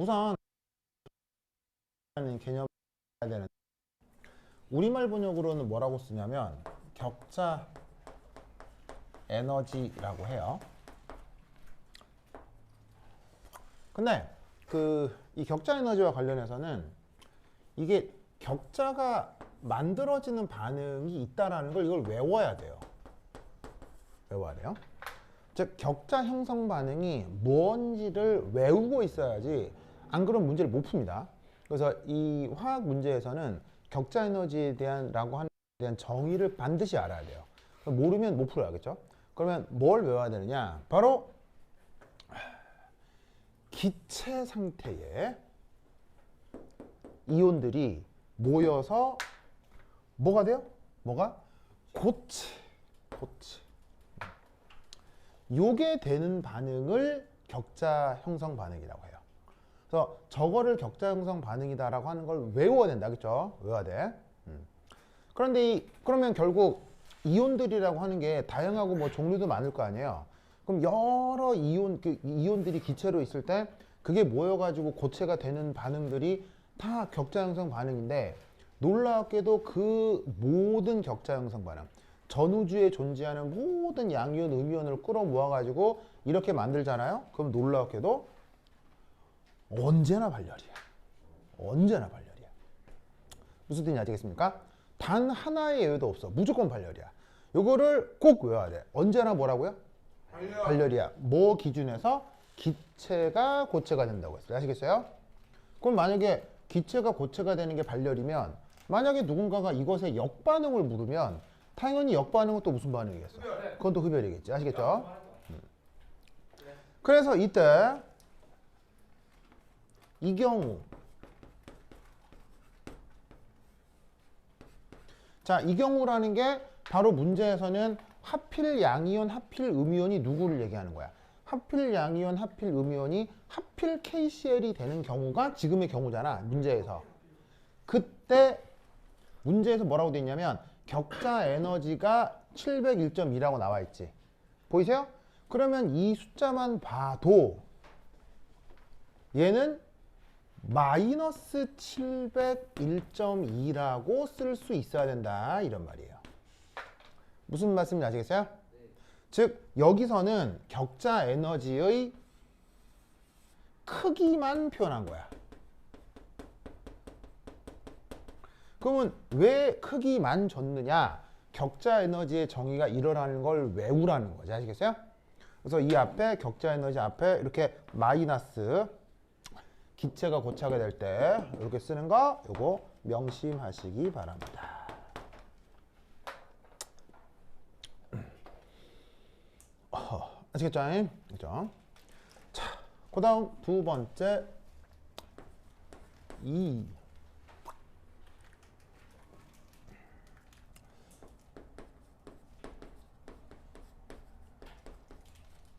우선 개념을 해야 되는 우리말 번역으로는 뭐라고 쓰냐면 격자 에너지라고 해요. 근데 이 격자 에너지와 관련해서는 이게 격자가 만들어지는 반응이 있다라는 걸 이걸 외워야 돼요. 외워야 돼요. 즉 격자 형성 반응이 뭔지를 외우고 있어야지 안 그러면 문제를 못 풉니다. 그래서 이 화학 문제에서는 격자 에너지에 대한 정의를 반드시 알아야 돼요. 모르면 못 풀어야겠죠. 그러면 뭘 외워야 되느냐? 바로 기체 상태의 이온들이 모여서 뭐가 돼요? 뭐가? 고체. 요게 되는 반응을 격자 형성 반응이라고 해요. 그래서 저거를 격자 형성 반응이다라고 하는 걸 외워야 된다. 그렇죠? 외워야 돼. 그런데 그러면 결국 이온들이라고 하는 게 다양하고 뭐 종류도 많을 거 아니에요. 그럼 여러 이온들이 기체로 있을 때 그게 모여가지고 고체가 되는 반응들이 다 격자 형성 반응인데 놀랍게도 그 모든 격자 형성 반응 전우주에 존재하는 모든 양이온, 음이온을 끌어모아가지고 이렇게 만들잖아요. 그럼 놀랍게도 언제나 발열이야. 언제나 발열이야. 무슨 뜻인지 아시겠습니까? 단 하나의 예외도 없어. 무조건 발열이야. 요거를 꼭 외워야 돼. 언제나 뭐라고요? 발열이야. 뭐 기준에서? 기체가 고체가 된다고 했어요. 아시겠어요? 그럼 만약에 기체가 고체가 되는 게 발열이면 만약에 누군가가 이것에 역반응을 물으면 당연히 역반응은 또 무슨 반응이겠어? 그건 또 흡열이겠지. 아시겠죠? 그래서 이때 이 경우 자, 이 경우라는 게 바로 문제에서는 하필 양이온, 하필 음이온이 누구를 얘기하는 거야? 하필 양이온, 하필 음이온이 하필 KCl이 되는 경우가 지금의 경우잖아. 문제에서. 그때 문제에서 뭐라고 돼 있냐면 격자 에너지가 701.2라고 나와 있지. 보이세요? 그러면 이 숫자만 봐도 얘는 마이너스 701.2라고 쓸 수 있어야 된다. 이런 말이에요. 무슨 말씀인지 아시겠어요? 네. 즉 여기서는 격자 에너지의 크기만 표현한 거야. 그러면 왜 크기만 줬느냐? 격자 에너지의 정의가 이러라는 걸 외우라는 거지. 아시겠어요? 그래서 이 앞에 격자 에너지 앞에 이렇게 마이너스 기체가 고체가 될 때 이렇게 쓰는 거 요거 명심하시기 바랍니다. 아시겠죠? 그죠? 자, 그 다음 두 번째 이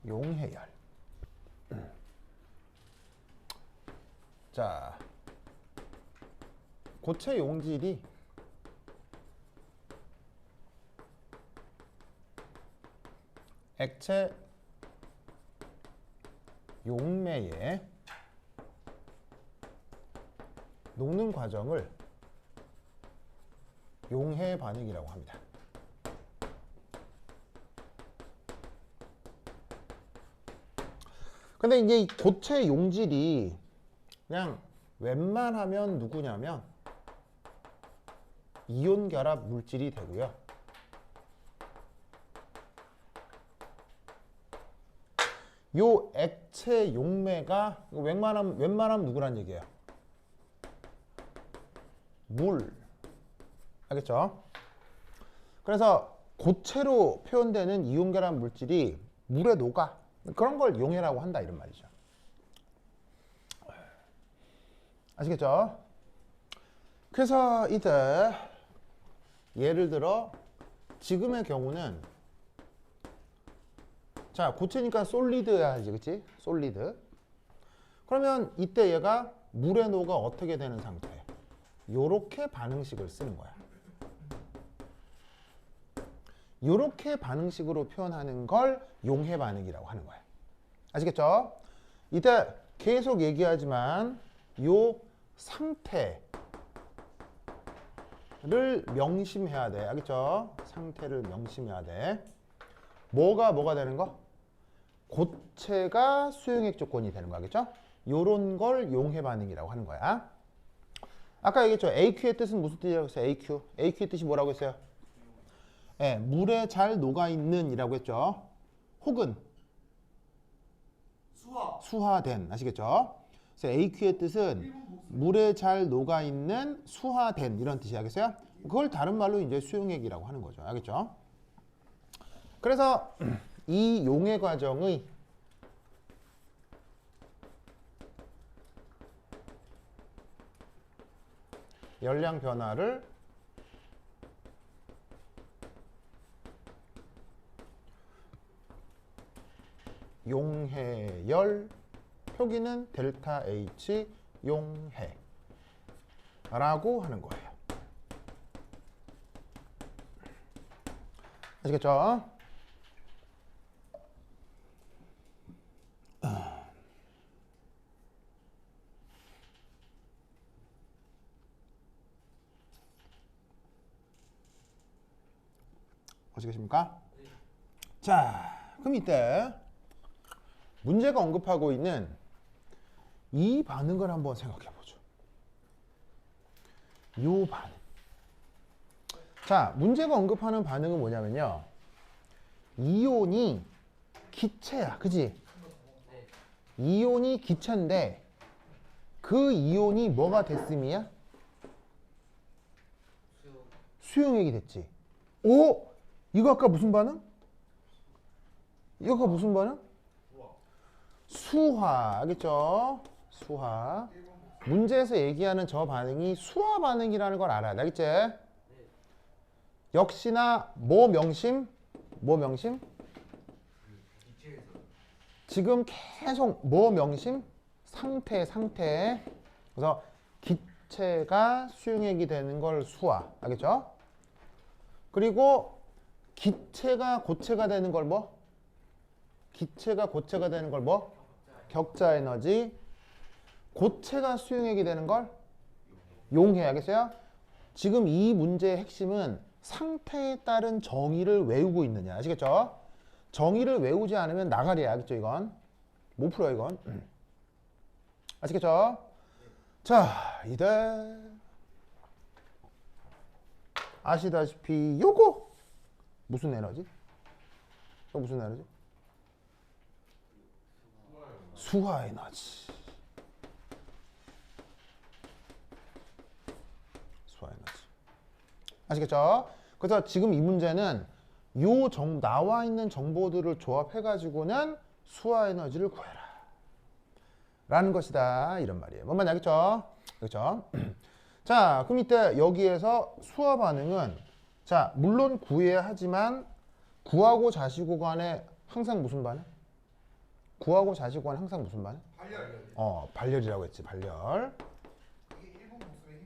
용해열. 자, 고체 용질이 액체 용매에 녹는 과정을 용해 반응이라고 합니다. 근데 이제 이 고체 용질이 그냥 웬만하면 누구냐면 이온 결합 물질이 되고요. 요 액체 용매가 웬만하면 누구란 얘기예요? 물. 알겠죠? 그래서 고체로 표현되는 이온 결합 물질이 물에 녹아. 그런 걸 용해라고 한다 이런 말이죠. 아시겠죠? 그래서 이때 예를 들어 지금의 경우는 자, 고체니까 솔리드야 하지, 그치? 솔리드. 그러면 이때 얘가 물에 녹아 어떻게 되는 상태? 요렇게 반응식을 쓰는 거야. 요렇게 반응식으로 표현하는 걸 용해 반응이라고 하는 거야. 아시겠죠? 이때 계속 얘기하지만 요 상태를 명심해야 돼. 알겠죠? 상태를 명심해야 돼. 뭐가 되는 거? 고체가 수용액 조건이 되는 거 알겠죠? 요런 걸 용해 반응이라고 하는 거야. 아까 얘기했죠. AQ의 뜻은 무슨 뜻이라고 했어요? AQ. AQ의 뜻이 뭐라고 했어요? 네, 물에 잘 녹아있는 이라고 했죠. 혹은 수화된. 아시겠죠? 그래서 AQ의 뜻은 물에 잘 녹아있는 수화된 이런 뜻이 알겠어요? 그걸 다른 말로 이제 수용액이라고 하는 거죠. 알겠죠? 그래서 이 용해 과정의 열량 변화를 용해열, 표기는 델타 H 용해라고 하는 거예요. 아시겠죠? 아시겠습니까? 자, 그럼 이때 문제가 언급하고 있는 이 반응을 한번 생각해 보죠. 요 반응. 자, 문제가 언급하는 반응은 뭐냐면요. 이온이 기체야. 그지? 이온이 기체인데 그 이온이 뭐가 됐음이야? 수용액이 됐지. 오! 이거 아까 무슨 반응? 이거 아까 무슨 반응? 수화. 알겠죠? 수화. 문제에서 얘기하는 저 반응이 수화 반응이라는 걸 알아야 돼. 알겠지? 역시나 뭐 명심? 뭐 명심? 지금 계속 뭐 명심? 상태. 그래서 기체가 수용액이 되는 걸 수화. 알겠죠? 그리고 기체가 고체가 되는 걸 뭐? 기체가 고체가 되는 걸 뭐? 격자 에너지. 고체가 수용액이 되는 걸 용해. 알겠어요? 지금 이 문제의 핵심은 상태에 따른 정의를 외우고 있느냐. 아시겠죠? 정의를 외우지 않으면 나가리야. 알겠죠? 이건 못 풀어요. 이건. 아시겠죠? 자, 이제 아시다시피 요거 무슨 에너지? 이거 무슨 에너지? 수화 에너지. 수화 에너지. 아시겠죠? 그래서 지금 이 문제는 요 나와 있는 정보들을 조합해 가지고는 수화 에너지를 구해라 라는 것이다. 이런 말이에요. 뭔 말인지 알겠죠? 그렇죠? 자, 그럼 이때 여기에서 수화 반응은 자, 물론 구해야 하지만 구하고 자시고 간에 항상 무슨 반응? 구하고 자시고 간에 항상 무슨 반응? 발열. 발열이라고 했지. 발열. 이게 일본 목소리.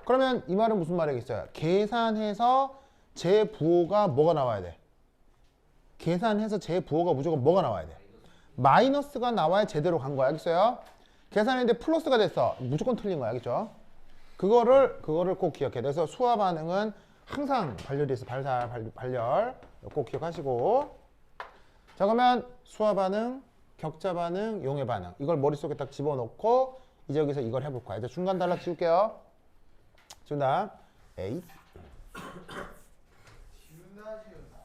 그러면 이 말은 무슨 말이겠어요? 계산해서 제 부호가 뭐가 나와야 돼? 계산해서 제 부호가 무조건 뭐가 나와야 돼? 마이너스가 나와야 제대로 간 거야. 알겠어요? 계산했는데 플러스가 됐어. 무조건 틀린 거야. 알겠죠? 그거를 꼭 기억해. 그래서 수화 반응은 항상 발열이 있어. 발열. 꼭 기억하시고. 자, 그러면 수화 반응, 격자 반응, 용해 반응. 이걸 머릿속에 딱 집어넣고 이제 여기서 이걸 해볼 거야. 이제 중간 단락 지울게요. 지운다. 에잇. 지운다. 지운다.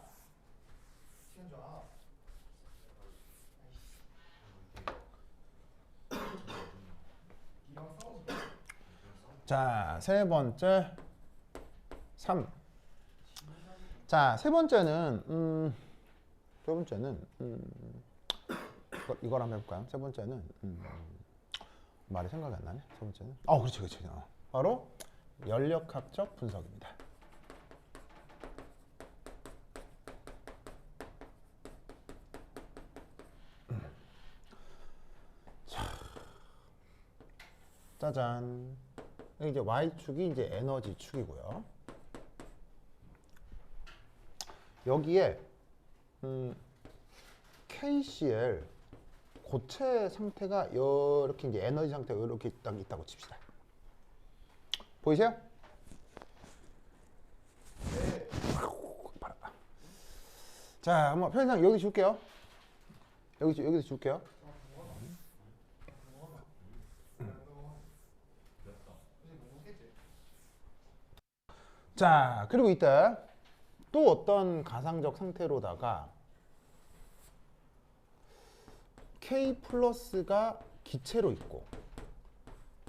이랑 싸우지. 자, 세 번째 3. 자, 세 번째는 이걸 한번 해볼까요? 세 번째는 말이 생각이 안 나네. 세 번째는 그렇지. 바로 연력학적 분석입니다. 자, 짜잔. 이제 Y축이 이제 에너지 축이고요. 여기에 KCl 고체 상태가 이렇게 이제 에너지 상태가 이렇게 딱 있다고 칩시다. 보이세요? 네. 봐라. 자, 한번 편의상 여기 줄게요. 여기서 줄게요. 자, 그리고 이때 또 어떤 가상적 상태로다가 K 플러스가 기체로 있고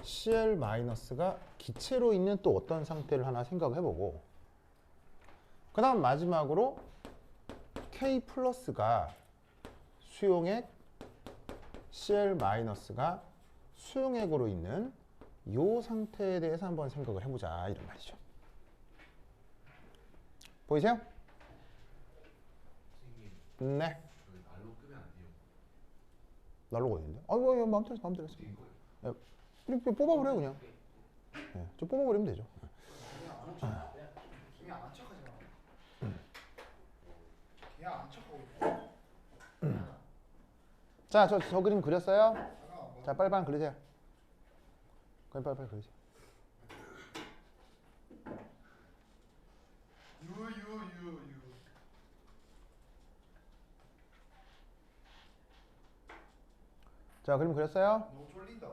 Cl 마이너스가 기체로 있는 또 어떤 상태를 하나 생각을 해보고, 그 다음 마지막으로 K 플러스가 수용액, Cl 마이너스가 수용액으로 있는 이 상태에 대해서 한번 생각을 해보자, 이런 말이죠. 보이세요? 선생님, 네. 저희 날로 끄면 안 돼요. 날로가 있는데? 아이고, 마음대로 했어. 예, 그냥 뽑아버려요, 그냥. 예, 좀 뽑아버리면 되죠. 그냥 안 척하지 마. 그냥 안 척하고 있어. 자, 저 그림 그렸어요? 잠깐만. 자, 빨리 그리세요. 빨리 그리세요. 유. 자, 그림 그렸어요? 너무 쫄린다.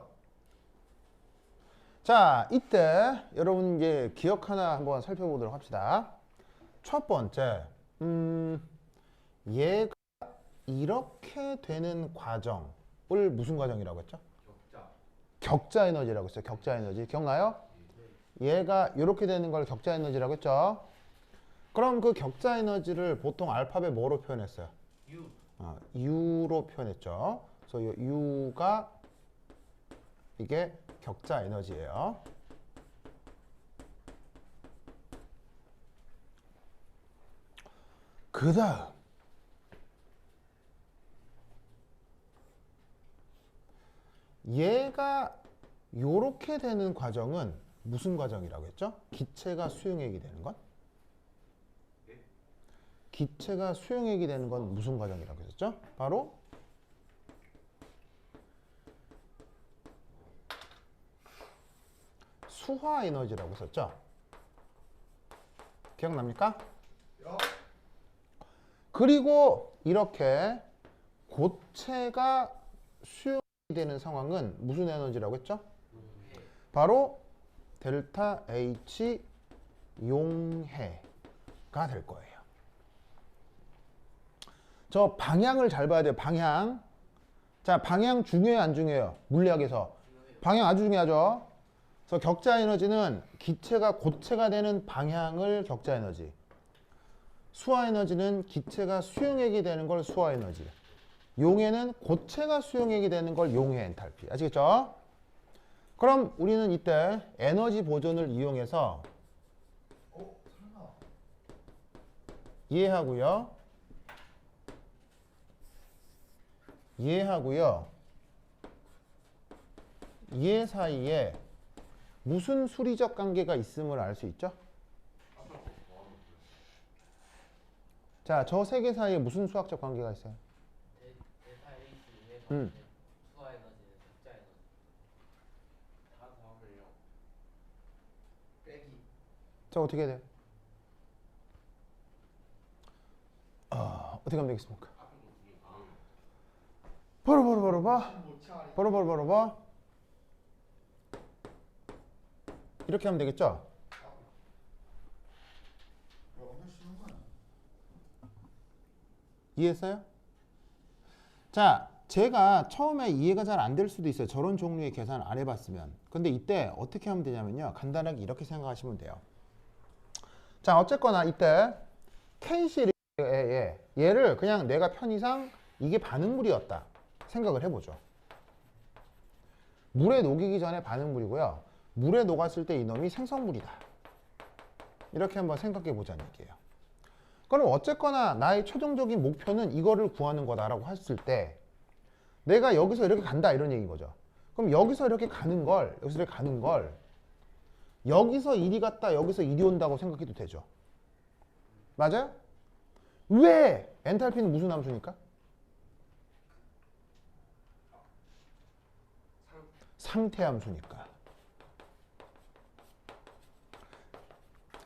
자, 이때 여러분 이제 기억 하나 한번 살펴보도록 합시다. 첫 번째, 얘가 이렇게 되는 과정을 무슨 과정이라고 했죠? 격자. 격자 에너지라고 했어요. 격자 에너지. 기억나요? 얘가 이렇게 되는 걸 격자 에너지라고 했죠. 그럼 그 격자 에너지를 보통 알파벳 뭐로 표현했어요? U. U로 표현했죠. 그래서 이 U가 이게 격자 에너지예요. 그 다음 얘가 요렇게 되는 과정은 무슨 과정이라고 했죠? 기체가 수용액이 되는 건? 기체가 수용액이 되는 건 무슨 과정이라고 했었죠? 바로 수화 에너지라고 했었죠? 기억납니까? 야. 그리고 이렇게 고체가 수용이 되는 상황은 무슨 에너지라고 했죠? 바로 델타 H 용해가 될 거예요. 저 방향을 잘 봐야 돼요. 방향. 자, 방향 중요해요, 안 중요해요? 물리학에서. 방향 아주 중요하죠. 그래서 격자 에너지는 기체가 고체가 되는 방향을 격자 에너지. 수화 에너지는 기체가 수용액이 되는 걸 수화 에너지. 용해는 고체가 수용액이 되는 걸 용해 엔탈피. 아시겠죠? 그럼 우리는 이때 에너지 보존을 이용해서 설마. 이해하고요. 얘 사이에 무슨 수리적 관계가 있음을 알 수 있죠? 자, 저 세 개 사이에 무슨 수학적 관계가 있어요? 델타 H 용해가 음. 수화 에너지는 격자 에너지. 다 다음을요. 빼기. 자, 어떻게 해야 돼요? 어떻게 하면 되겠습니까? 바로 봐. 못 차리. 바로 봐. 이렇게 하면 되겠죠? 야, 오늘 쉬운 거 아니야? 이해했어요? 자, 제가 처음에 이해가 잘 안 될 수도 있어요. 저런 종류의 계산 안 해봤으면. 근데 이때 어떻게 하면 되냐면요. 간단하게 이렇게 생각하시면 돼요. 자, 어쨌거나 이때 K시리즈에 얘를 그냥 내가 편의상 이게 반응물이었다 생각을 해보죠. 물에 녹이기 전에 반응물이고요. 물에 녹았을 때 이놈이 생성물이다. 이렇게 한번 생각해 보자는 얘기예요. 그럼 어쨌거나 나의 최종적인 목표는 이거를 구하는 거다라고 했을 때 내가 여기서 이렇게 간다 이런 얘기인 거죠. 그럼 여기서 이렇게 가는 걸 여기서 이리 갔다 여기서 이리 온다고 생각해도 되죠. 맞아요? 왜? 엔탈피는 무슨 함수니까? 상태함수니까.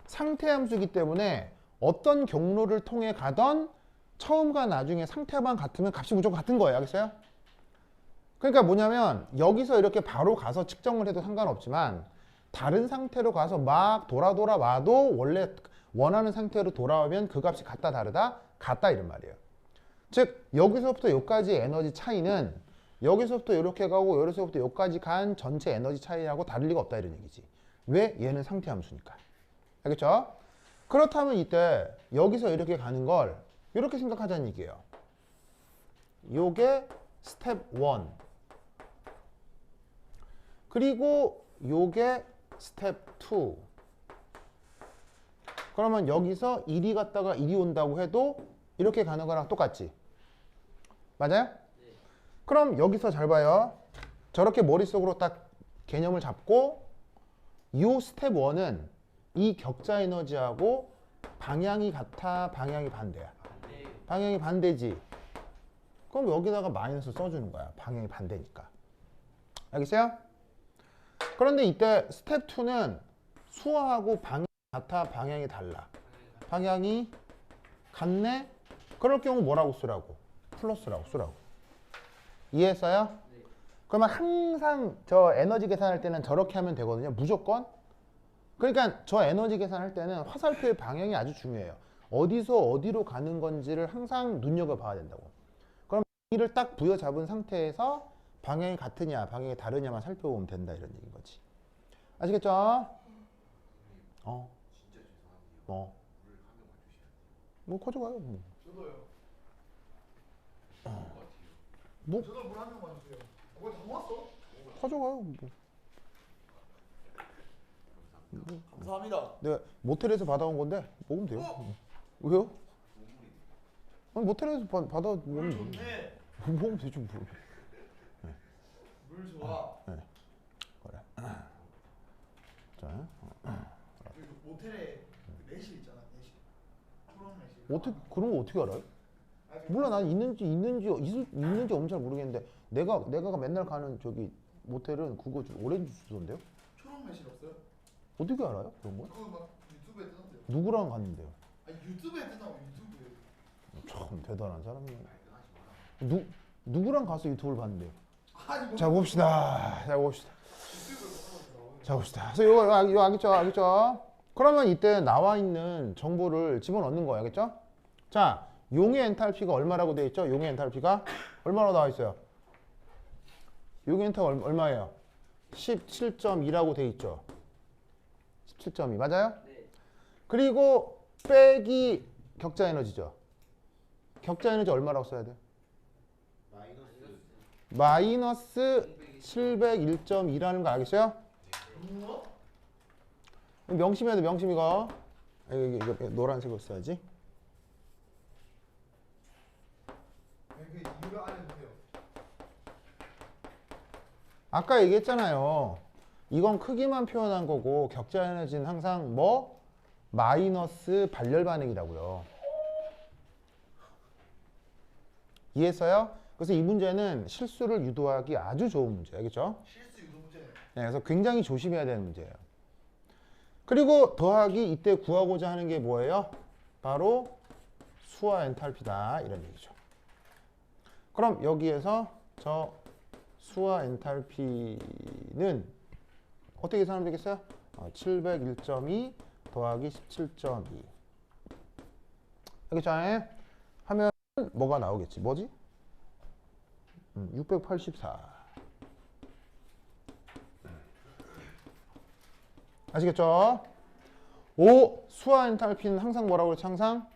상태함수이기 때문에 어떤 경로를 통해 가던 처음과 나중에 상태만 같으면 값이 무조건 같은 거예요. 알겠어요? 그러니까 뭐냐면 여기서 이렇게 바로 가서 측정을 해도 상관없지만 다른 상태로 가서 막 돌아 와도 원래 원하는 상태로 돌아오면 그 값이 같다 다르다? 같다 이런 말이에요. 즉 여기서부터 여기까지 에너지 차이는 여기서부터 이렇게 가고 여기서부터 여기까지 간 전체 에너지 차이하고 다를 리가 없다 이런 얘기지. 왜? 얘는 상태함수니까. 알겠죠? 그렇다면 이때 여기서 이렇게 가는 걸 이렇게 생각하자는 얘기예요. 요게 스텝 1 그리고 요게 스텝 2. 그러면 여기서 1이 갔다가 1이 온다고 해도 이렇게 가는 거랑 똑같지? 맞아요? 네. 그럼 여기서 잘 봐요. 저렇게 머릿속으로 딱 개념을 잡고 이 스텝 1은 이 격자 에너지하고 방향이 같아, 방향이 반대야. 네. 방향이 반대지. 그럼 여기다가 마이너스 써주는 거야. 방향이 반대니까. 알겠어요? 그런데 이때 스텝 2는 수화하고 방향이 같아, 방향이 달라. 방향이 같네? 그럴 경우 뭐라고 쓰라고? 플러스라고 쓰라고. 이해했어요? 네. 그러면 항상 저 에너지 계산할 때는 저렇게 하면 되거든요. 무조건. 그러니까 저 에너지 계산할 때는 화살표의 방향이 아주 중요해요. 어디서 어디로 가는 건지를 항상 눈여겨봐야 된다고. 그럼 이를 딱 부여잡은 상태에서 방향이 같으냐 방향이 다르냐만 살펴보면 된다 이런 얘기인 거지. 아시겠죠? 진짜 죄송한데요. 뭐 물 한 병만 주시면 돼요. 뭐 가져가요. 뭐. 저도요. 좋을 것 같아요. 뭐 저도 물 한 병만 주세요. 거기 다 모았어? 가져가요. 뭐. 감사합니다. 내가 모텔에서 받아온 건데 먹으면 돼요. 왜요? 아니, 모텔에서 받아오면 물 돼요. 좋네. 먹으면 되죠. 뭐. 물 좋아. 그래. 자, 그 모텔에 그 내실 있잖아. 내실. 초록 내실. 어떻게 그런 거 어떻게 알아요? 아니, 그 몰라, 난 있는지 없는지 잘 모르겠는데 내가 맨날 가는 저기 모텔은 그거 오렌지 주소인데요? 초록 내실 없어요? 어떻게 알아요? 그런 거? 그거 막 유튜브에 뜨던데요. 누구랑 갔는데요? 아니 유튜브에 뜨나고 유튜브에. 참 대단한 사람이네. 누구랑 가서 유튜브를 봤는데요? 아니 뭐 자 봅시다. 유튜브에 자 봅시다. 그래서 이거 알겠죠? 그러면 이때 나와 있는 정보를 집어넣는 거예요, 알겠죠? 자, 용의 엔탈피가 얼마라고 되어 있죠? 용의 엔탈피가 얼마로 나와 있어요? 용의 엔탈피가 얼마예요? 17.2라고 되어 있죠? 17.2 맞아요? 네. 그리고 빼기 격자 에너지죠. 격자 에너지 얼마라고 써야 돼요? 마이너스 701.2라는 거 알겠어요? 뭐? 명심해야 돼, 명심 이거. 이거 노란색으로 써야지. 그 이유를 알려주세요. 아까 얘기했잖아요. 이건 크기만 표현한 거고 격자 에너지는 항상 뭐? 마이너스 발열 반응이라고요. 이해했어요? 그래서 이 문제는 실수를 유도하기 아주 좋은 문제예요. 알겠죠? 실수 유도 문제. 네, 그래서 굉장히 조심해야 되는 문제예요. 그리고 더하기 이때 구하고자 하는 게 뭐예요? 바로 수화 엔탈피다 이런 얘기죠. 그럼 여기에서 저 수화 엔탈피는 어떻게 계산하면 되겠어요? 701.2 더하기 17.2 알겠죠? 하면 뭐가 나오겠지? 뭐지? 684 아시겠죠? 5. 수화 엔탈피는 항상 뭐라고 그랬죠? 항상?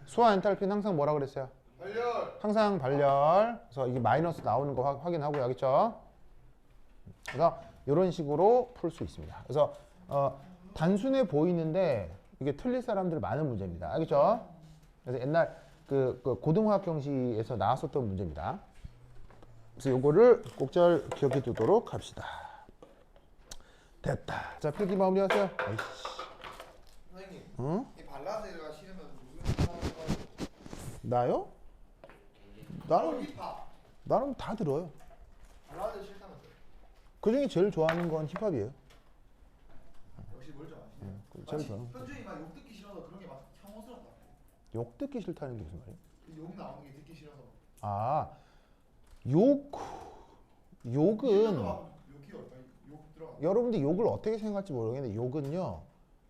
수화 엔탈피는 항상 뭐라고 그랬어요? 발열. 항상 발열. 그래서 이게 마이너스 나오는 거 확인하고요. 알겠죠? 그래서 이런 식으로 풀 수 있습니다. 그래서 단순해 보이는데 이게 틀릴 사람들 많은 문제입니다. 알겠죠? 그래서 옛날 그 고등화학 경시에서 나왔었던 문제입니다. 그래서 요거를 꼭 잘 기억해 두도록 합시다. 됐다. 자, 필기 마무리하세요. 아이씨. 선생님. 응? 이 발라드가 싫으면 무슨 하는 거예요? 나요? 나는 힙합. 나는 다 들어요. 발라드 싫다면서요? 그 중에 제일 좋아하는 건 힙합이에요. 역시 뭘 좀 아시네. 제일 마치 좋아하는 현준이 막 욕 듣기 싫어서 그런 게 막 혐오스럽다. 욕 듣기 싫다는 게 무슨 말이에요? 욕 나오는 게 듣기 싫어서. 아, 욕 욕은 욕이 얼마 욕 들어가. 여러분들 욕을 어떻게 생각할지 모르겠는데 욕은요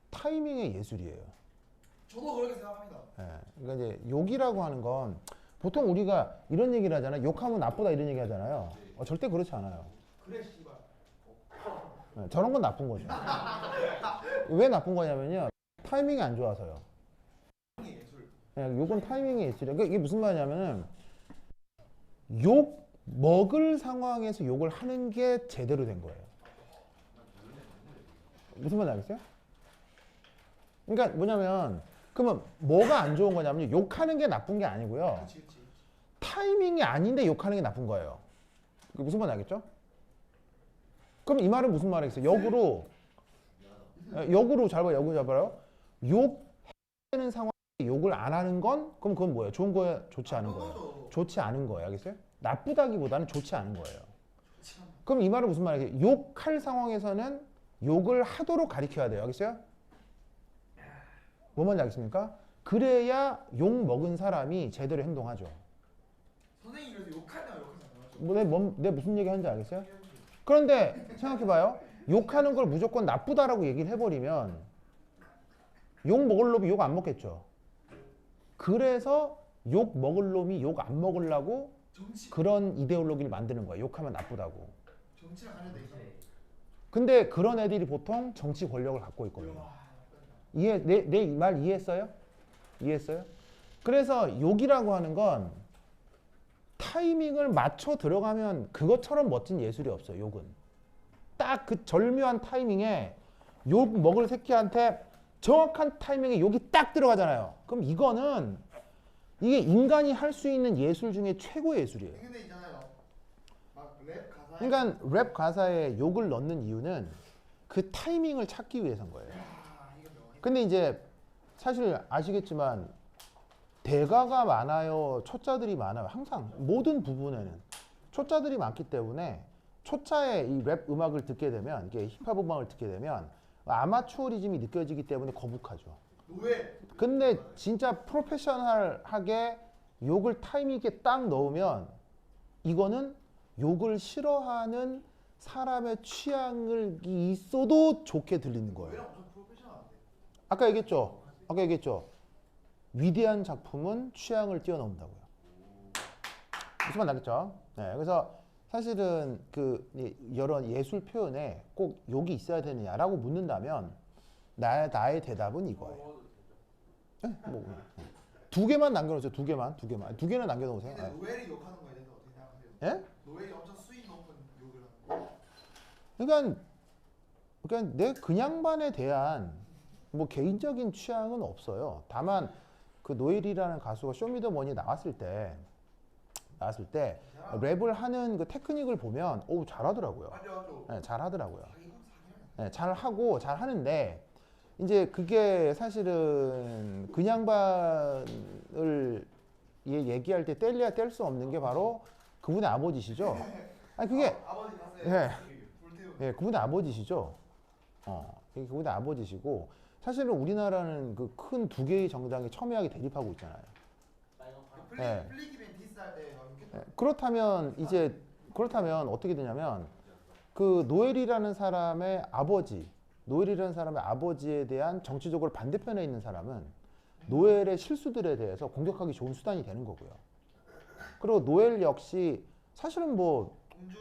타이밍의 예술이에요. 저도 그렇게 생각합니다. 예, 그러니까 이제 욕이라고 하는 건 보통 우리가 이런 얘기를 하잖아요. 욕하면 나쁘다 이런 얘기 하잖아요. 절대 그렇지 않아요. 그래 씨발. 예, 저런 건 나쁜 거죠. 왜 나쁜 거냐면요. 타이밍이 안 좋아서요. 예술. 예, 욕은 타이밍의 예술이에요. 그러니까 이게 무슨 말이냐면은 욕 먹을 상황에서 욕을 하는 게 제대로 된 거예요. 무슨 말인지 알겠어요? 그러니까 뭐냐면 그러면 뭐가 안 좋은 거냐면 욕하는 게 나쁜 게 아니고요. 그렇지. 타이밍이 아닌데 욕하는 게 나쁜 거예요. 그게 무슨 말인지 알겠죠? 그럼 이 말은 무슨 말이겠어요? 역으로 잘 봐요. 역으로 잘 봐요. 욕하는 상황에 욕을 안 하는 건 그럼 그건 뭐예요? 좋은 거예요? 좋지 않은 거예요? 좋지 않은 거예요. 알겠어요? 나쁘다기보다는 좋지 않은 거예요. 그럼 이 말은 무슨 말이에요? 욕할 상황에서는 욕을 하도록 가르쳐야 돼요. 알겠어요? 뭐 뭔지 알겠습니까? 그래야 욕 먹은 사람이 제대로 행동하죠. 선생님이 그래서 욕하냐 욕하지 않아요. 내 무슨 얘기 하는지 알겠어요? 그런데 생각해봐요. 욕하는 걸 무조건 나쁘다라고 얘기를 해버리면 욕 먹을 놈이 욕 안 먹겠죠. 그래서 욕 먹을 놈이 욕 안 먹으려고 정치. 그런 이데올로기를 만드는 거예요. 욕하면 나쁘다고. 정치랑 관련돼 있어. 근데 그런 애들이 보통 정치 권력을 갖고 있거든요. 내 말 이해했어요? 이해했어요? 그래서 욕이라고 하는 건 타이밍을 맞춰 들어가면 그것처럼 멋진 예술이 없어요. 욕은 딱 그 절묘한 타이밍에 욕 먹을 새끼한테 정확한 타이밍에 욕이 딱 들어가잖아요. 그럼 이거는 이게 인간이 할 수 있는 예술 중에 최고의 예술이에요. 근데 있잖아요. 막 랩 가사. 그러니까 랩 가사에 욕을 넣는 이유는 그 타이밍을 찾기 위해서인 거예요. 이거 명언이다. 근데 이제 사실 아시겠지만 대가가 많아요, 초짜들이 많아요. 항상 모든 부분에는 초짜들이 많기 때문에 초짜의 이 랩 음악을 듣게 되면 이게 힙합 음악을 듣게 되면 아마추어리즘이 느껴지기 때문에 거북하죠. 노예. 근데 진짜 프로페셔널하게 욕을 타이밍 있게 딱 넣으면 이거는 욕을 싫어하는 사람의 취향을 있어도 좋게 들리는 거예요. 노예랑 엄청 프로페셔널한데. 아까 얘기했죠. 위대한 작품은 취향을 뛰어넘는다고요. 무슨 말 나겠죠? 네, 그래서 사실은 이런 예술 표현에 꼭 욕이 있어야 되느냐라고 묻는다면 나의 대답은 이거예요. 네, 두 개만 남겨놓으세요. 두 개는 남겨놓으세요. 근데 노예를 욕하는 거에 대해서 어떻게 생각하세요? 예? 노예가 엄청 수위 높은 욕을 하는 거. 그러니까 내 그냥반에 대한 뭐 개인적인 취향은 없어요. 다만 그 노엘이라는 가수가 쇼미더머니 나왔을 때 랩을 하는 그 테크닉을 보면 잘하더라고요. 맞죠. 네, 잘하더라고요. 자기 건 사기라네. 네, 잘하고 잘하는데 이제 그게 사실은 그냥반을 얘기할 때 뗄래야 뗄 수 없는 게 바로 그분의 아버지시죠. 아니 그게 아버지 봤어요. 예. 불태우. 예, 그분의 아버지시죠. 이게 그분의 아버지시고 사실은 우리나라는 그 큰 두 개의 정당이 첨예하게 대립하고 있잖아요. 예. 플리기맨 디스할 때 욕했다. 그렇다면 어떻게 되냐면 그 노엘이라는 사람의 아버지에 대한 정치적으로 반대편에 있는 사람은 노엘의 실수들에 대해서 공격하기 좋은 수단이 되는 거고요. 그리고 노엘 역시 사실은 뭐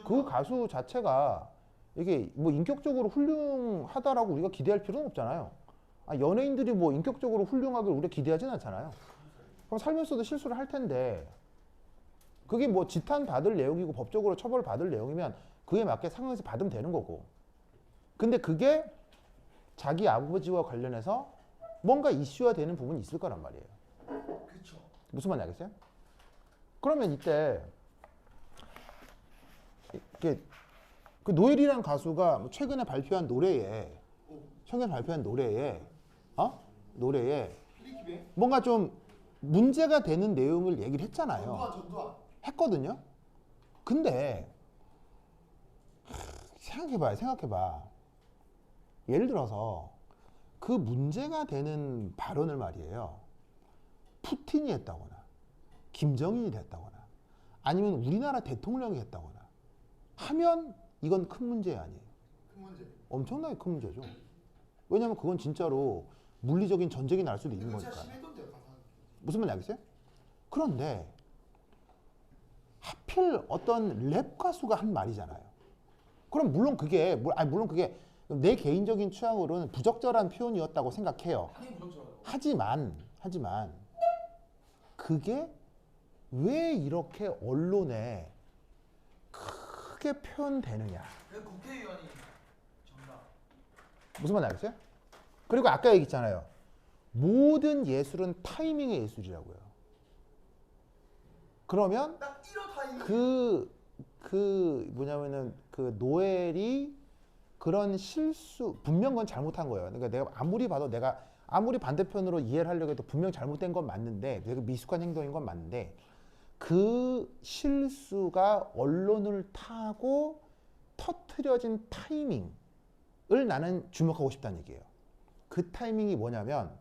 그 가수 자체가 이게 뭐 인격적으로 훌륭하다라고 우리가 기대할 필요는 없잖아요. 연예인들이 뭐 인격적으로 훌륭하길 우리가 기대하진 않잖아요. 그럼 살면서도 실수를 할 텐데 그게 뭐 지탄 받을 내용이고 법적으로 처벌 받을 내용이면 그에 맞게 상황에서 받으면 되는 거고. 근데 그게 자기 아버지와 관련해서 뭔가 이슈화 되는 부분이 있을 거란 말이에요. 그쵸. 무슨 말인지 알겠어요? 그러면 이때 그 노엘이라는 가수가 최근에 발표한 노래에 노래에 플리기맨. 뭔가 좀 문제가 되는 내용을 얘기를 했잖아요. 전두환. 했거든요. 근데 생각해봐. 예를 들어서 그 문제가 되는 발언을 말이에요. 푸틴이 했다거나, 김정일이 했다거나, 아니면 우리나라 대통령이 했다거나 하면 이건 큰 문제 아니에요. 큰 문제. 엄청나게 큰 문제죠. 왜냐면 그건 진짜로 물리적인 전쟁이 날 수도 있는 이거 진짜 거니까. 심했던데요, 가사. 무슨 말인지 알겠어요? 그런데 하필 어떤 랩 가수가 한 말이잖아요. 그럼 물론 그게 내 개인적인 취향으로는 부적절한 표현이었다고 생각해요. 당연히 무섭죠. 하지만 그게 왜 이렇게 언론에 크게 표현되느냐? 그 국회의원이 정답. 무슨 말인지 알겠어요? 그리고 아까 얘기했잖아요. 모든 예술은 타이밍의 예술이라고요. 그러면 딱 1호 타임. 뭐냐면은 그 노엘이 그런 실수 분명 그건 잘못한 거예요. 그러니까 내가 아무리 봐도 내가 아무리 반대편으로 이해를 하려고 해도 분명 잘못된 건 맞는데 되게 미숙한 행동인 건 맞는데 그 실수가 언론을 타고 터트려진 타이밍을 나는 주목하고 싶다는 얘기예요. 그 타이밍이 뭐냐면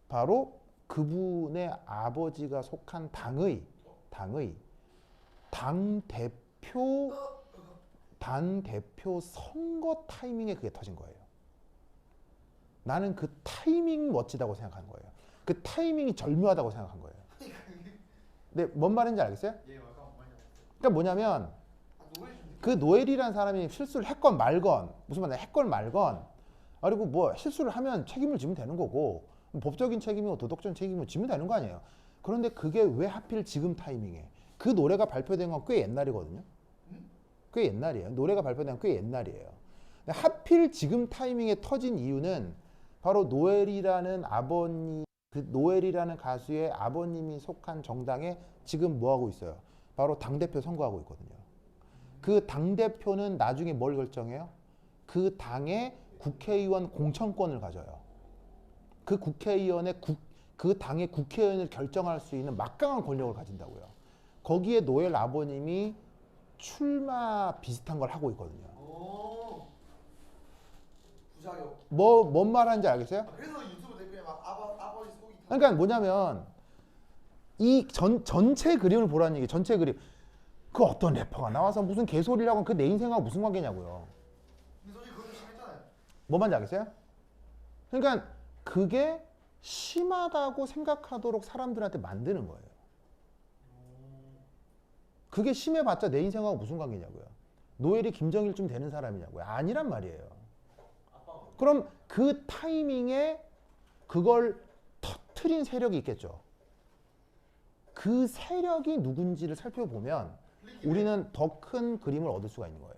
바로 그분의 아버지가 속한 당의 당대표 선거 타이밍에 그게 터진 거예요. 나는 그 타이밍 멋지다고 생각하는 거예요. 그 타이밍이 절묘하다고 생각한 거예요. 근데 뭔 말인지 알겠어요? 예, 약간 많이 알았어요. 그러니까 뭐냐면 노래 좀 그 노엘이라는 사람이 실수를 했건 말건 무슨 말이야 했건 말건 그리고 뭐 실수를 하면 책임을 지면 되는 거고 법적인 책임이고 도덕적인 책임을 지면 되는 거 아니에요. 그런데 그게 왜 하필 지금 타이밍에 그 노래가 발표된 건 꽤 옛날이거든요. 꽤 옛날이에요. 노래가 발표된 건 꽤 옛날이에요. 근데 하필 지금 타이밍에 터진 이유는 바로 노엘이라는 노엘이라는 가수의 아버님이 속한 정당에 지금 뭐 하고 있어요? 바로 당대표 선거하고 있거든요. 그 당대표는 나중에 뭘 결정해요? 그 당의 국회의원 공천권을 가져요. 그 그 당의 국회의원을 결정할 수 있는 막강한 권력을 가진다고요. 거기에 노엘 아버님이 출마 비슷한 걸 하고 있거든요. 오. 부작용. 뭔 말하는지 알겠어요? 그래서 유튜브 댓글에 막 아버지 속이 타. 그러니까 뭐냐면 이 전체 그림을 보라는 얘기. 전체 그림. 그 어떤 래퍼가 나와서 무슨 개소리라고 하면 그 내 인생하고 무슨 관계냐고요. 근데 솔직히 그거 좀 심했잖아요. 뭔 말인지 알겠어요? 그러니까 그게 심하다고 생각하도록 사람들한테 만드는 거예요. 그게 심해봤자 내 인생하고 무슨 관계냐고요. 노엘이 김정일쯤 되는 사람이냐고요. 아니란 말이에요. 그럼 그 타이밍에 그걸 터트린 세력이 있겠죠. 그 세력이 누군지를 살펴보면 우리는 더 큰 그림을 얻을 수가 있는 거예요.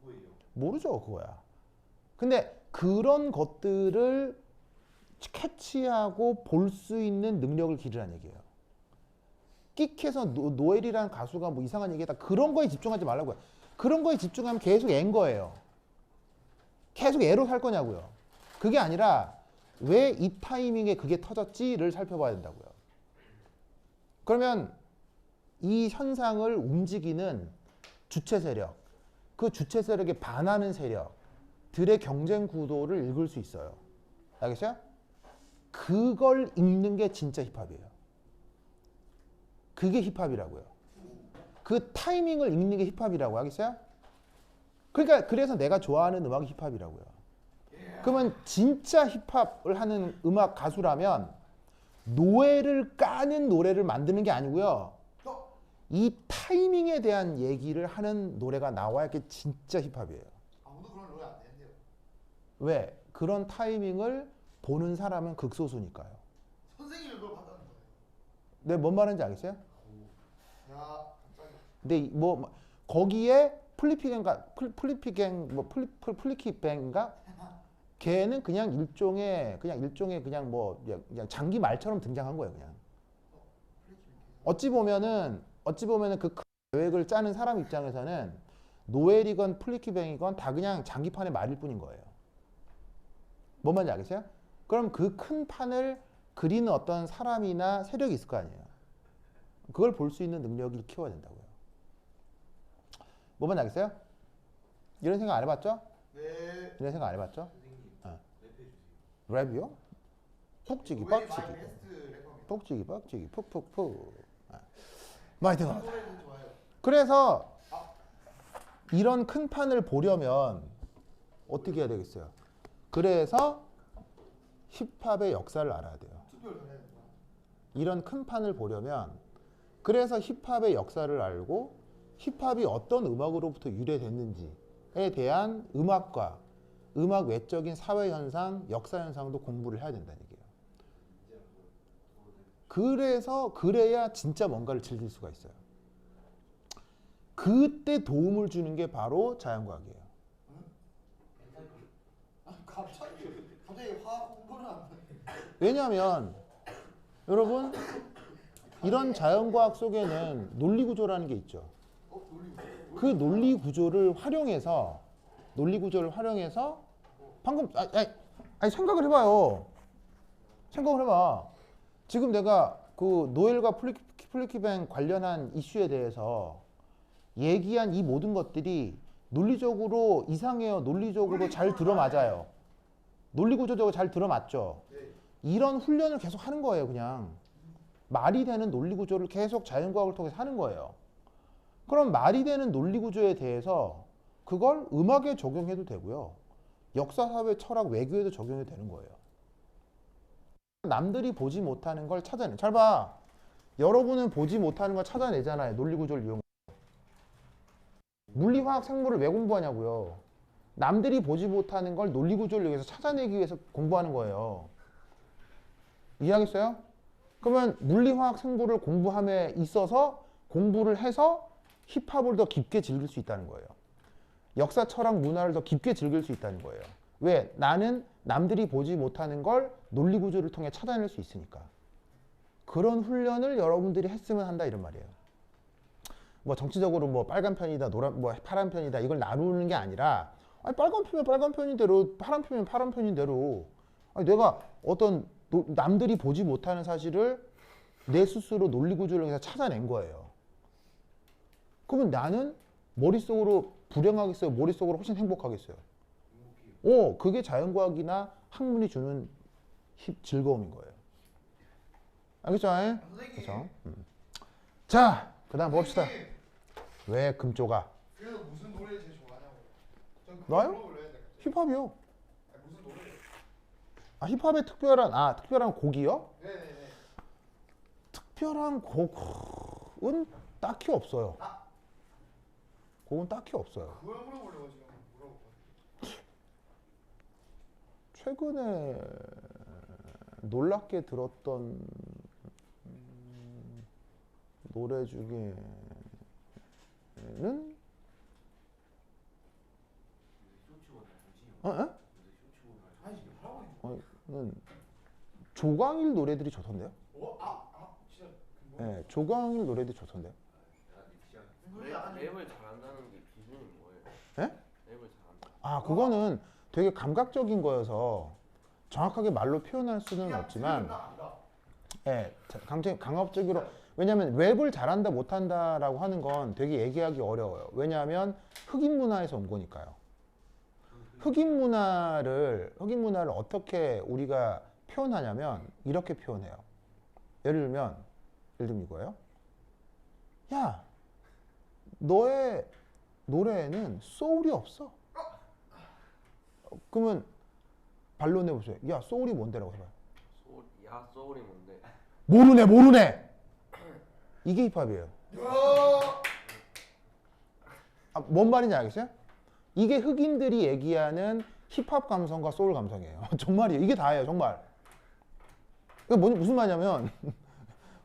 누구예요? 모르죠, 그거야. 근데 그런 것들을 캐치하고 볼 수 있는 능력을 기르라는 얘기예요. 끽해서 노엘이라는 가수가 뭐 이상한 얘기했다. 그런 거에 집중하지 말라고요. 그런 거에 집중하면 계속 앤 거예요. 계속 애로 살 거냐고요. 그게 아니라 왜 이 타이밍에 그게 터졌지를 살펴봐야 된다고요. 그러면 이 현상을 움직이는 주체 세력, 그 주체 세력에 반하는 세력들의 경쟁 구도를 읽을 수 있어요. 알겠어요? 그걸 읽는 게 진짜 힙합이에요. 그게 힙합이라고요. 그 타이밍을 읽는 게 힙합이라고 알겠어요? 그러니까 그래서 내가 좋아하는 음악이 힙합이라고요. 그러면 진짜 힙합을 하는 음악 가수라면 노예를 까는 노래를 만드는 게 아니고요. 이 타이밍에 대한 얘기를 하는 노래가 나와야 그게 진짜 힙합이에요. 아무도 그런 노래 안 되는데요. 왜? 그런 타이밍을 보는 사람은 극소수니까요. 선생님이 그걸 봤다는 거예요. 네, 뭔 말인지 알겠어요? 야, 갑자기. 근데 뭐 거기에 플리키뱅인가? 걔는 그냥 일종의 그냥 뭐 그냥 장기 말처럼 등장한 거예요, 그냥. 어찌 보면은 그 계획을 짜는 사람 입장에서는 노엘이건 플리키뱅이건 다 그냥 장기판의 말일 뿐인 거예요. 뭔 말인지 알겠어요? 그럼 그 큰 판을 그리는 어떤 사람이나 세력이 있을 거 아니에요. 그걸 볼 수 있는 능력을 키워야 된다고요. 뭔 말인지 알겠어요? 이런 생각 안 해봤죠? 네. 이런 생각 안 해봤죠? 선생님 어. 랩해주세요. 랩이요? 푹치기 웨이 빡치기 마이 베스트 래퍼입니다. 푹치기 빡치기 푹푹푹 많이 들어. 노래는 좋아요. 그래서 이런 큰 판을 보려면 어떻게 해야 되겠어요? 그래서 힙합의 역사를 알아야 돼요. 투표를 더 해야 된다. 이런 큰 판을 보려면 그래서 힙합의 역사를 알고 힙합이 어떤 음악으로부터 유래됐는지에 대한 음악과 음악 외적인 사회 현상, 역사 현상도 공부를 해야 된다는 얘기예요. 그래야 진짜 뭔가를 즐길 수가 있어요. 그때 도움을 주는 게 바로 자연과학이에요. 갑자기 화학 공부를 안 해. 왜냐하면 여러분 이런 자연과학 속에는 논리구조라는 게 있죠. 그 논리구조를 활용해서 방금 아니 생각을 해봐요. 생각을 해봐. 지금 내가 그 노엘과 플리키뱅 관련한 이슈에 대해서 얘기한 이 모든 것들이 논리적으로 이상해요. 논리적으로 잘 들어맞아요. 논리구조적으로 잘 들어맞죠. 이런 훈련을 계속 하는 거예요. 그냥 말이 되는 논리구조를 계속 자연과학을 통해서 하는 거예요. 그럼 말이 되는 논리구조에 대해서 그걸 음악에 적용해도 되고요. 역사, 사회, 철학, 외교에도 적용이 되는 거예요. 남들이 보지 못하는 걸 찾아내. 잘 봐. 여러분은 보지 못하는 걸 찾아내잖아요. 논리구조를 이용해서. 물리화학 생물을 왜 공부하냐고요. 남들이 보지 못하는 걸 논리구조를 이용해서 찾아내기 위해서 공부하는 거예요. 이해하겠어요? 그러면 물리화학 생물을 공부함에 있어서 공부를 해서 힙합을 더 깊게 즐길 수 있다는 거예요. 역사, 철학, 문화를 더 깊게 즐길 수 있다는 거예요. 왜? 나는 남들이 보지 못하는 걸 논리구조를 통해 찾아낼 수 있으니까. 그런 훈련을 여러분들이 했으면 한다 이런 말이에요. 뭐 정치적으로 뭐 빨간 편이다, 뭐 파란 편이다 이걸 나누는 게 아니라 아니 빨간 편이면 빨간 편인 대로, 파란 편이면 파란 편인 대로 아니 내가 어떤 남들이 보지 못하는 사실을 내 스스로 논리구조를 해서 찾아낸 거예요. 그러면 나는 머릿속으로 불행하겠어요? 머릿속으로 훨씬 행복하겠어요? 그게 자연과학이나 학문이 주는 즐거움인 거예요. 알겠죠? 그렇죠? 자, 그 다음 봅시다. 왜 금조가? 그래서 무슨 노래 제일 좋아하냐고. 전 그거 나요? 물어볼래요, 근데. 힙합이요. 아니, 무슨 노래? 힙합의 특별한 곡이요? 네네네. 특별한 곡은 딱히 없어요. 곡은 딱히 없어요. 그걸 물어보려고 지금 물어봤거든요. 최근에 놀랍게 들었던 노래 중에는 아니 지금 하고 있는. 조광일 노래들이 좋던데요? 진짜. 네, 조광일 노래들이 좋던데요? 노래 안 해. 랩을 잘한다는 게 기준이 뭐예요? 네? 랩을 잘한다. 그거는 되게 감각적인 거여서 정확하게 말로 표현할 수는 없지만, 예, 강압적으로. 왜냐하면 랩을 잘한다 못한다라고 하는 건 되게 얘기하기 어려워요. 왜냐하면 흑인 문화에서 온 거니까요. 흑인 문화를 어떻게 우리가 표현하냐면 이렇게 표현해요. 예를 들면 이거예요. 야, 너의 노래에는 소울이 없어. 그러면 반론 해보세요. 야, 소울이 뭔데라고 해봐요. 소울이 뭔데? 모르네. 이게 힙합이에요. 뭔 말인지 알겠어요? 이게 흑인들이 얘기하는 힙합 감성과 소울 감성이에요. 정말이에요. 이게 다예요. 정말. 이게 무슨 말이냐면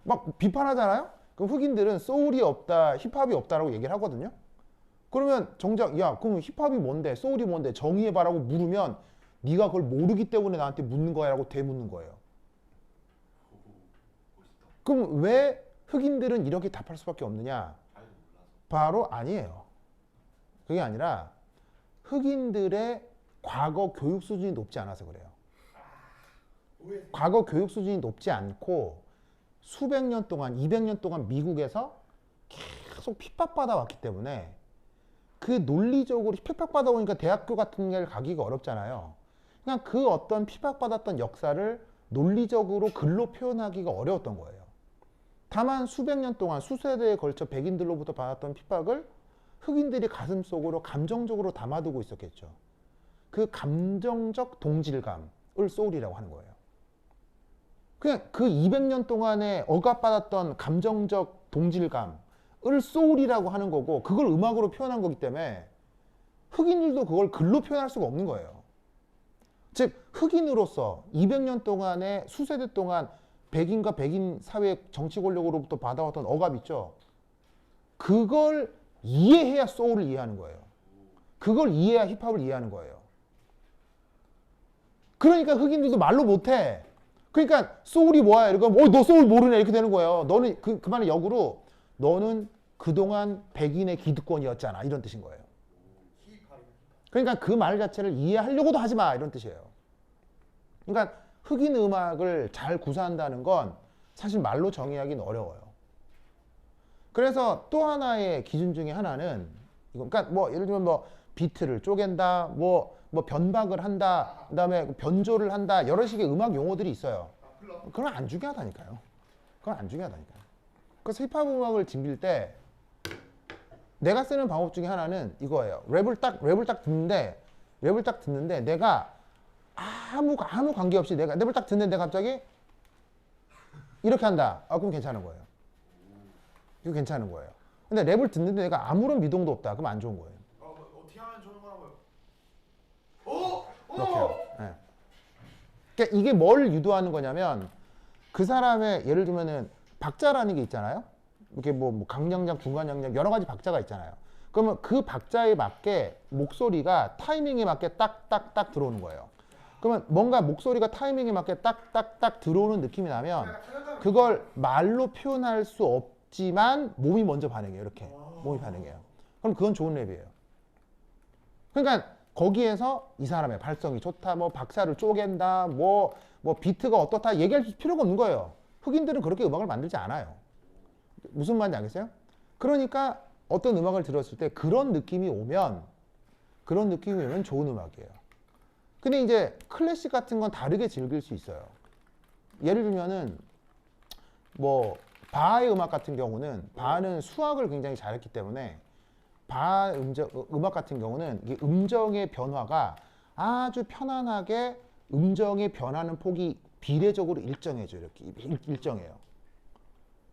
막 비판하잖아요? 그럼 흑인들은 소울이 없다, 힙합이 없다라고 얘기를 하거든요. 그러면 정작 그럼 힙합이 뭔데, 소울이 뭔데 정의해봐라고 물으면 네가 그걸 모르기 때문에 나한테 묻는 거야 라고 되묻는 거예요. 그럼 왜 흑인들은 이렇게 답할 수밖에 없느냐? 바로 아니에요. 그게 아니라 흑인들의 과거 교육 수준이 높지 않아서 그래요. 과거 교육 수준이 높지 않고 수백 년 동안, 200년 동안 미국에서 계속 핍박받아 왔기 때문에 그 논리적으로 핍박받아 보니까 대학교 같은 데를 가기가 어렵잖아요. 그냥 그 어떤 핍박받았던 역사를 논리적으로 글로 표현하기가 어려웠던 거예요. 다만 수백 년 동안 수세대에 걸쳐 백인들로부터 받았던 핍박을 흑인들이 가슴속으로 감정적으로 담아두고 있었겠죠. 그 감정적 동질감을 소울이라고 하는 거예요. 그냥 그 200년 동안에 억압받았던 감정적 동질감을 소울이라고 하는 거고 그걸 음악으로 표현한 거기 때문에 흑인들도 그걸 글로 표현할 수가 없는 거예요. 즉 흑인으로서 200년 동안의 수세대 동안 백인과 백인 사회 정치 권력으로부터 받아왔던 억압 있죠. 그걸 이해해야 소울을 이해하는 거예요. 그걸 이해해야 힙합을 이해하는 거예요. 그러니까 흑인들도 말로 못해. 그러니까 소울이 뭐야? 이러면 너 소울 모르네 이렇게 되는 거예요. 너는 그 말은 역으로 너는 그동안 백인의 기득권이었잖아 이런 뜻인 거예요. 그러니까 그 말 자체를 이해하려고도 하지 마 이런 뜻이에요. 그러니까 흑인 음악을 잘 구사한다는 건 사실 말로 정의하기는 어려워요. 그래서 또 하나의 기준 중에 하나는 이거 그러니까 뭐 예를 들면 뭐 비트를 쪼갠다, 뭐 변박을 한다, 그다음에 변조를 한다 여러 식의 음악 용어들이 있어요. 그건 안 중요하다니까요. 그건 안 중요하다니까요. 그래서 힙합 음악을 즐길 때 내가 쓰는 방법 중에 하나는 이거예요. 랩을 딱 듣는데 내가 아무 관계없이 내가 랩을 딱 듣는데 갑자기 이렇게 한다. 그럼 괜찮은 거예요. 이거 괜찮은 거예요. 근데 랩을 듣는데 내가 아무런 미동도 없다. 그럼 안 좋은 거예요. 어떻게 하면 좋은 거라고요? 그렇게요. 네. 그러니까 이게 뭘 유도하는 거냐면 그 사람의 예를 들면은 박자라는 게 있잖아요. 이렇게 뭐 강량장, 중간량장 여러 가지 박자가 있잖아요. 그러면 그 박자에 맞게 목소리가 타이밍에 맞게 딱딱딱 들어오는 거예요. 그러면 뭔가 목소리가 타이밍에 맞게 딱딱딱 들어오는 느낌이 나면 그걸 말로 표현할 수 없지만 몸이 먼저 반응해요. 이렇게 몸이 반응해요. 그럼 그건 좋은 랩이에요. 그러니까 거기에서 이 사람의 발성이 좋다, 뭐 박자를 쪼갠다, 뭐 비트가 어떻다 얘기할 필요가 없는 거예요. 흑인들은 그렇게 음악을 만들지 않아요. 무슨 말인지 알겠어요? 그러니까 어떤 음악을 들었을 때 그런 느낌이 오면 좋은 음악이에요. 근데 이제 클래식 같은 건 다르게 즐길 수 있어요. 예를 들면은 뭐 바하의 음악 같은 경우는 바하는 수학을 굉장히 잘했기 때문에 바하 음악 같은 경우는 이게 음정의 변화가 아주 편안하게 음정의 변하는 폭이 비례적으로 일정해져요. 이렇게 일정해요.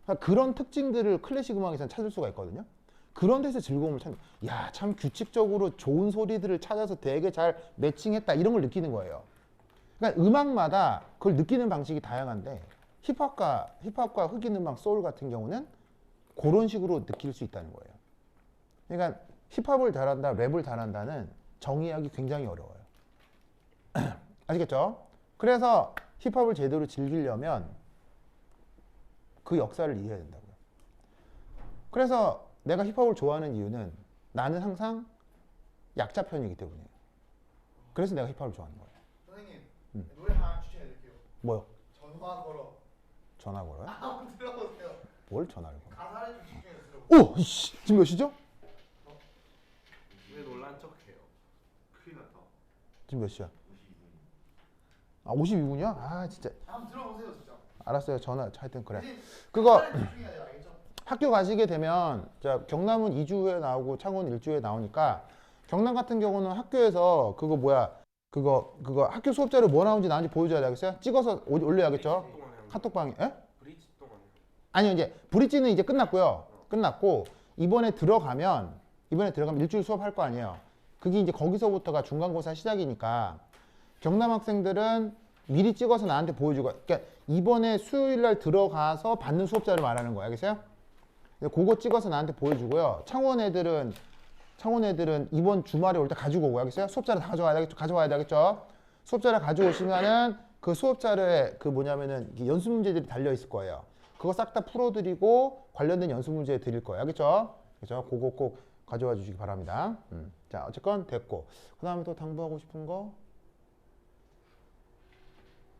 그러니까 그런 특징들을 클래식 음악에서는 찾을 수가 있거든요. 그런 데서 즐거움을 찾는 야, 참 규칙적으로 좋은 소리들을 찾아서 되게 잘 매칭했다 이런 걸 느끼는 거예요. 그러니까 음악마다 그걸 느끼는 방식이 다양한데 힙합과 흑인 음악, 소울 같은 경우는 그런 식으로 느낄 수 있다는 거예요. 그러니까 힙합을 잘한다, 랩을 잘한다는 정의하기 굉장히 어려워요. 아시겠죠? 그래서 힙합을 제대로 즐기려면 그 역사를 이해해야 된다고요. 그래서 내가 힙합을 좋아하는 이유는 나는 항상 약자 편이기 때문이에요. 그래서 내가 힙합을 좋아하는 거예요. 선생님 노래 하나 추천해드릴게요. 뭐요? 전화 걸어. 전화 걸어요? 한번 들어보세요. 뭘 전화를 걸어? 가사를 좀 집중해서 들어보세요. 오! 이씨, 지금 몇 시죠? 왜 놀란 척해요? 큰일 났다. 지금 몇 시야? 52분. 아, 52분이야? 아, 진짜. 한번 들어보세요 진짜. 알았어요. 전화 하여튼 그래. 선생님, 그거 가사를 집중해야 돼요. 알겠죠? 학교 가시게 되면 자, 경남은 2주 후에 나오고 창원은 1주 후에 나오니까 경남 같은 경우는 학교에서 그거 뭐야? 그거 학교 수업 자료 뭐 나온지 보여줘야 되겠어요? 찍어서 올려야겠죠? 카톡방에. 에? 브릿지 동안 아니요, 이제 브릿지는 이제 끝났고요. 끝났고 이번에 들어가면 일주일 수업할 거 아니에요. 그게 이제 거기서부터가 중간고사 시작이니까 경남 학생들은 미리 찍어서 나한테 보여주고, 그러니까 이번에 수요일 날 들어가서 받는 수업자를 말하는 거예요. 알겠어요? 그거 찍어서 나한테 보여주고요. 창원 애들은 이번 주말에 올 때 가지고 오고, 알겠어요? 수업자를 다 가져와야 되겠죠? 수업자를 가져오시면은 그 수업자료에 그 뭐냐면은 연습 문제들이 달려 있을 거예요. 그거 싹 다 풀어드리고 관련된 연습 문제 드릴 거예요. 알겠죠? 그죠? 그거 꼭 가져와 주시기 바랍니다. 자, 어쨌건 됐고. 그 다음에 또 당부하고 싶은 거?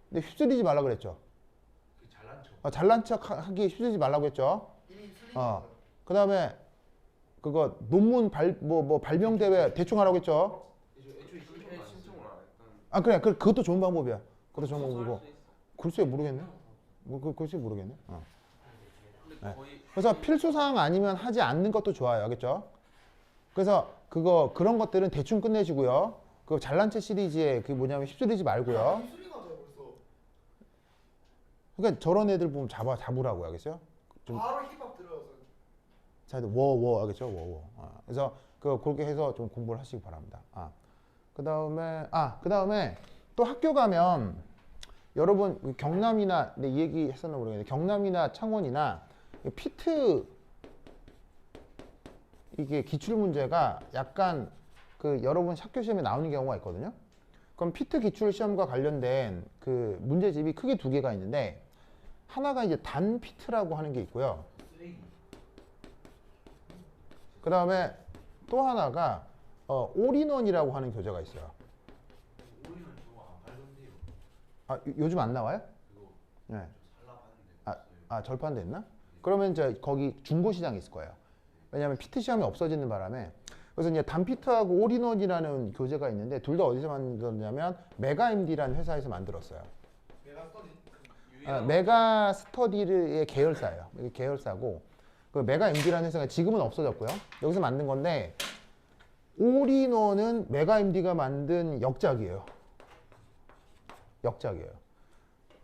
근데 휩쓸리지 말라 그랬죠? 그 잘난 척. 잘난 척 하기 휩쓸리지 말라고 했죠? 이미 술이 그 다음에 그거 논문 발명 대회 대충 하라고 했죠. 애초에 신청을 안 했던. 아 그래 그것도 좋은 방법이야. 그것도 좋은 방법이고. 할수 있어. 글쎄 모르겠네. 글쎄 모르겠네. 근데 네. 거의 그래서 필수 사항 아니면 하지 않는 것도 좋아요. 알겠죠? 그래서 그런 것들은 대충 끝내시고요. 그 잘난 체 시리즈에 그 뭐냐면 휩쓸리지 말고요. 입술이 맞아요 벌써. 그러니까 저런 애들 보면 잡으라고요. 알겠어요? 좀 바로 힙합 들어서. 자, 워 알겠죠? 워. 그래서 그렇게 해서 좀 공부를 하시기 바랍니다. 그다음에 또 학교 가면 여러분 경남이나 이 얘기 했었나 모르겠는데 경남이나 창원이나 피트 이게 기출 문제가 약간 그 여러분 학교 시험에 나오는 경우가 있거든요. 그럼 피트 기출 시험과 관련된 그 문제집이 크게 두 개가 있는데 하나가 이제 단 피트라고 하는 게 있고요. 그 다음에 또 하나가 올인원이라고 하는 교재가 있어요. 올리는 저거 안 팔던데요. 요즘 안 나와요? 그거 네. 살라봤는데 절판돼 있나? 그러면 이제 거기 중고시장에 있을 거예요. 왜냐하면 피트 시험이 없어지는 바람에. 그래서 이제 단피트하고 올인원이라는 교재가 있는데 둘 다 어디서 만들었냐면 메가MD라는 회사에서 만들었어요. 내가 스터디. 메가스터디의 계열사예요. 이게 계열사고 그 메가MD라는 회사가 지금은 없어졌고요. 여기서 만든 건데 올인원은 메가MD가 만든 역작이에요.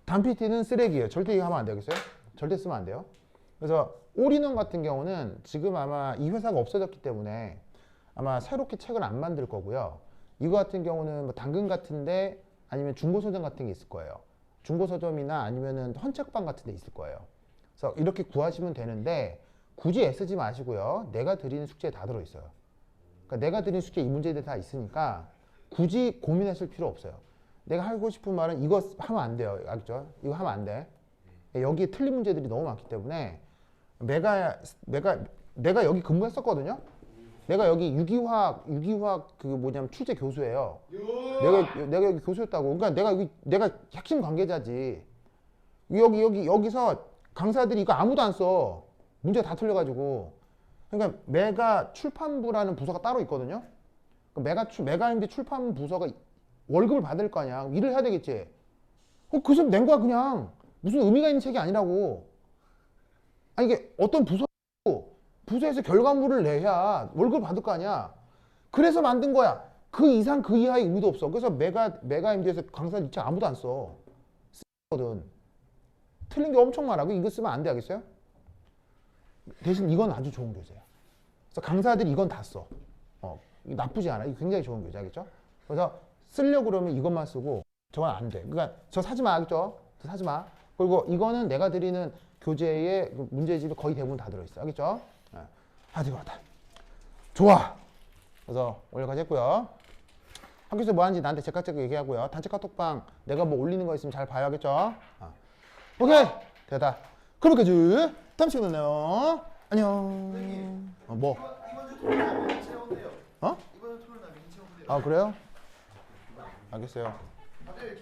단PT는 쓰레기예요. 절대 이거 하면 안 되겠어요? 절대 쓰면 안 돼요. 그래서 올인원 같은 경우는 지금 아마 이 회사가 없어졌기 때문에 아마 새롭게 책을 안 만들 거고요. 이거 같은 경우는 뭐 당근 같은데 아니면 중고서점 같은 게 있을 거예요. 중고서점이나 아니면은 헌책방 같은 데 있을 거예요. 그래서 이렇게 구하시면 되는데 굳이 애쓰지 마시고요. 내가 드리는 숙제에 다 들어있어요. 그러니까 내가 드리는 숙제 이 문제들이 다 있으니까 굳이 고민하실 필요 없어요. 내가 하고 싶은 말은 이거 하면 안 돼요. 알겠죠? 이거 하면 안 돼. 여기에 틀린 문제들이 너무 많기 때문에 내가 여기 근무했었거든요. 내가 여기 유기화학 그 뭐냐면 출제 교수예요. 내가 여기 교수였다고. 그러니까 내가 핵심 관계자지. 여기서 강사들이 이거 아무도 안 써. 문제 다 틀려가지고. 그러니까 메가 출판부라는 부서가 따로 있거든요. 메가MD 출판 부서가 월급을 받을 거 아니야. 일을 해야 되겠지. 그 수업 낸 거야 그냥. 무슨 의미가 있는 책이 아니라고. 아니 이게 어떤 부서에서 결과물을 내야 월급을 받을 거 아니야. 그래서 만든 거야. 그 이상 그 이하의 의미도 없어. 그래서 메가MD에서 강사 이 책 아무도 안 써. 쓰거든. 틀린 게 엄청 많아. 이거 쓰면 안 돼. 알겠어요? 대신 이건 아주 좋은 교재야. 그래서 강사들이 이건 다 써. 나쁘지 않아. 이거 굉장히 좋은 교재. 알겠죠? 그래서 쓰려고 그러면 이것만 쓰고 저건 안 돼. 그러니까 저 사지 마. 알겠죠? 저 사지 마. 그리고 이거는 내가 드리는 교재의 문제집이 거의 대부분 다 들어있어. 알겠죠? 하여튼 그렇다. 좋아. 그래서 오늘까지 했고요. 학교에서 뭐 하는지 나한테 제깍제깍 얘기하고요. 단체 카톡방 내가 뭐 올리는 거 있으면 잘 봐야겠죠? 오케이. 됐다. 그럼 여기까지. 다음 시간에 만나요. 안녕. 뭐? 이번 주 토요일 날 민채 온대요. 어? 이번 주 토요일 날 민채 온대요. 그래요? 알겠어요. 다들